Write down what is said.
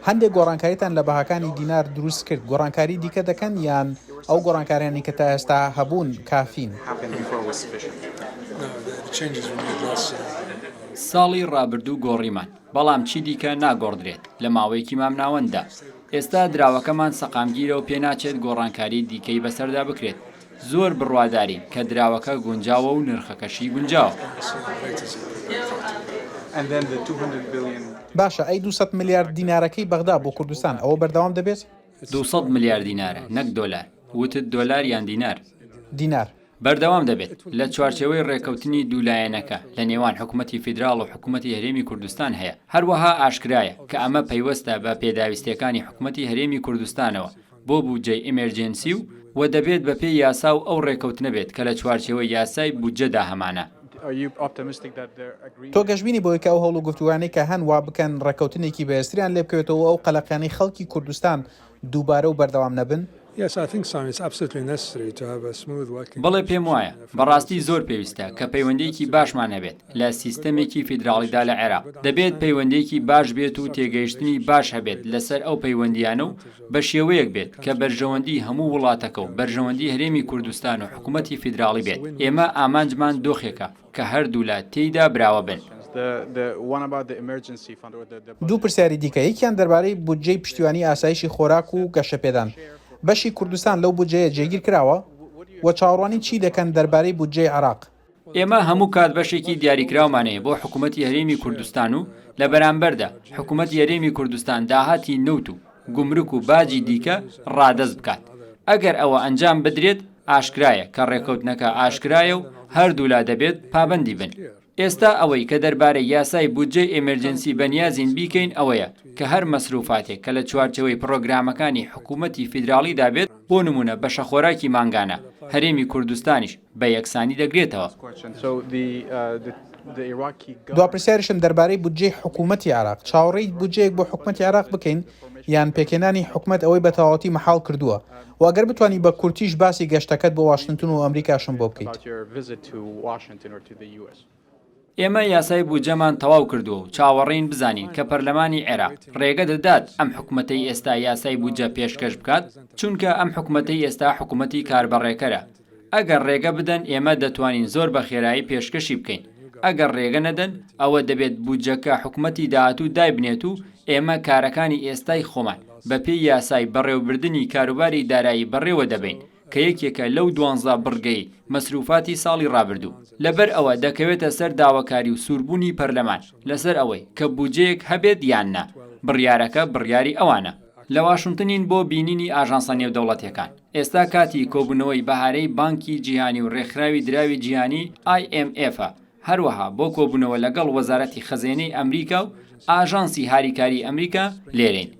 هەندێک گۆڕانکاریتان لە بەهاکانی دینار دروست کرد، گۆڕانکاری دیکە دەکەن یان ئەو گۆڕانکاریانی کە تا ئێستا هەبوون کافین؟ ساڵی ڕابردوو گۆڕیمان، بەڵام چی دیکە ناگۆڕدرێت لە ماوەیەکی مامناوەندا. ئێستا دراوەکەمان سەقامگیرە و پێناچێت گۆڕانکاری دیکەی بەسەردا بکرێت. زۆر بڕوادارین کە دراوەکە گونجاوە و نرخەکەشی گونجاوە. باشە، ئەی 200 ملیارد دینارەکەی بەغدا بۆ کوردستان ئەوە بەردەوام دەبێت؟ 200 ملیارد دینارە، نەک دۆلار. وتت دۆلار یان دینار؟ دینار. بەردەوام دەبێت لە چوارچێوەی ڕێکەوتنی دوولایەنەکە لە نێوان حکوومەتی فیدراڵ و حکوومەتی هەرێمی کوردستان هەیە. هەروەها ئاشکرایە کە ئەمە پەیوەستە بە پێداویستیەکانی حکوومەتی هەرێمی کوردستانەوە بۆ بودجەی ئیمەرجێنسی و دەبێت بە پێی یاسا و ئەو ڕێکەوتنە بێت کە لە چوارچێوەی یاسای بودجەدا هەمانە. تۆ گەشتبینی بۆی کە ئەو هەوڵ و گفتوگوانەی کە هەن وا بکەن ڕێکەوتنێکی بەهێزتریان لێ بکەوێتەوە ئەو قەلەقیانەی خەڵکی کوردستان دووبارە و بەردەوام نەبن؟ بەڵێ پێم وایە بەڕاستی زۆر پێویستە کە پەیوەندێکی باشمان هەبێت لە سیستەمێکی فیدراڵیدا لە عێراق. دەبێت پەیوەندێکی باش بێت و تێگەیشتنی باش هەبێت لەسەر ئەو پەیوەندیانە و بە شێوەیەک بێت کە بەرژەوەندی هەموو وڵاتەکە و بەرژەوەندی هەرێمی کوردستان و حکوومەتی فیدراڵی بێت. ئێمە ئامانجمان دۆخێکە کە هەردوو لات تێیدا براوە بن. دوو پرسیاری دیکە، یەکیان دەربارەی بودجەی پشتیوانی ئاسایشی خۆراک و گەشەپێدان. بەشی کوردستان لەو بودجەیە جێگیر کراوە و چاوەڕوانی چی دەکەن دەربارەی بودجەی عێراق؟ ئێمە هەموو کات بەشێکی دیاریکراومانەیە بۆ حکوومەتی هەرێمی کوردستان و لە بەرامبەردا حکوومەتی هەرێمی کوردستان داهاتی نەوت و گومرک و باجی دیکە ڕادەست بکات. ئەگەر ئەوە ئەنجام بدرێت ئاشکرایە کە ڕێکەوتنەکە ئاشکرایە و هەردوو لا دەبێت پابەندی بن. ئێستا ئەوەی کە دەربارەی یاسای بودجەی ئێمەرجەنسی بەنیازین بیکەین ئەوەیە کە هەر مەسروفاتێک کە لە چوارچەوەی پرۆگرامەکانی حکوومەتی فیدراڵی دابێت بۆ نمونە بەشە خۆراکی مانگانە هەرێمی کوردستانیش بە یەکسانی دەگرێتەوە. دواپرسیارشم دەربارەی بودجەی حکوومەتی عێراق. چاوەڕێی بودجەیەک بۆ حکوومەتی عێراق بکەین یان پێکێنانی حکوومەت ئەوەی بە تەواوەتی مەحاڵ کردووە و ئەگەر بتوانی بە کورتیش باسی گەشتەکەت بۆ واشنگتن و ئەمریکاشم بۆ بکەیت. ئێمە یاسای بودجەمان تەواو کردووە و چاوەڕێین بزانین کە پەرلەمانی عێراق ڕێگە دەدات ئەم حکوومەتەی ئێستا یاسای بودجە پێشکەش بکات، چونکە ئەم حکوومەتەی ئێستا حکوومەتی کاربەڕێکەرە. ئەگەر ڕێگە بدەن ئێمە دەتوانین زۆر بە خێرایی پێشکەشی بکەین. ئەگەر ڕێگە نەدەن ئەوە دەبێت بودجەکە حکوومەتی داهاتوو دایبنێت و ئێمە کارەکانی ئێستای خۆمان بە پێی یاسای بەڕێوەبردننی کاروباری دارایی بەڕێوە دەبین کە یەکێکە لەو 12 بڕگەی مەسروفاتی ساڵی ڕابردوو. لەبەر ئەوە دەکەوێتە سەر داواکاری و سووربوونی پەرلەمان لەسەر ئەوەی کە بودجەیەک هەبێت یان نا. بڕیارەکە بڕیاری ئەوانە. لە واشنگتنین بۆ بینینی ئاژانسە نێودەوڵەتیەکان. ئێستا کاتی کۆبوونەوەی بەهارەی بانکی جیهانی و ڕێکخراوی دراوی جیهانی IMF هەروەها بۆ کۆبوونەوە لەگەڵ وەزارەتی خەزێنەی ئەمریکا و ئاژانسی هاریکاری ئەمریکا لێرەین.